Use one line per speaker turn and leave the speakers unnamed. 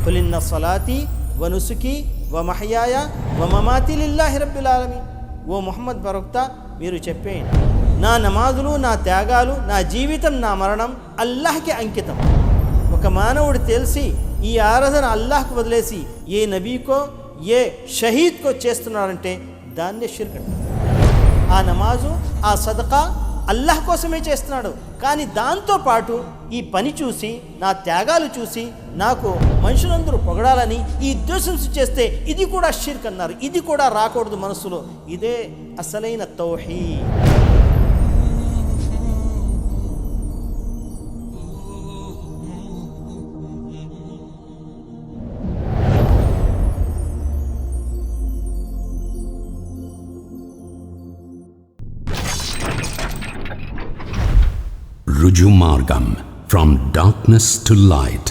ఖులిన్న సలాతి వ నుసుకి వ మహయాయ వ మమాతి లిల్లాహి రబ్బిల్ ఆలమీన్. ఓ ముహమ్మద్ ప్రవక్త, మీరు చెప్పేయండి, నా నమాజులు, నా త్యాగాలు, నా జీవితం, నా మరణం అల్లాహ్కి అంకితం. ఒక మానవుడు తెలిసి ఈ ఆరాధన అల్లాహ్కు వదిలేసి ఏ నబీకో ఏ షహీద్కో చేస్తున్నారంటే దాన్నే షిర్క్ అంటారు. ఆ నమాజు, ఆ సదకా అల్లాహ్ కోసమే చేస్తున్నాడు. కానీ దాంతోపాటు ఈ పని చూసి, నా త్యాగాలు చూసి నాకు మనుషులందరూ పొగడాలని ఈ ఉద్దేశం చేస్తే ఇది కూడా షిర్క్ అన్నారు. ఇది కూడా రాకూడదు మనసులో. ఇదే అసలైన తౌహీద్.
Ruju Margam, from darkness to light.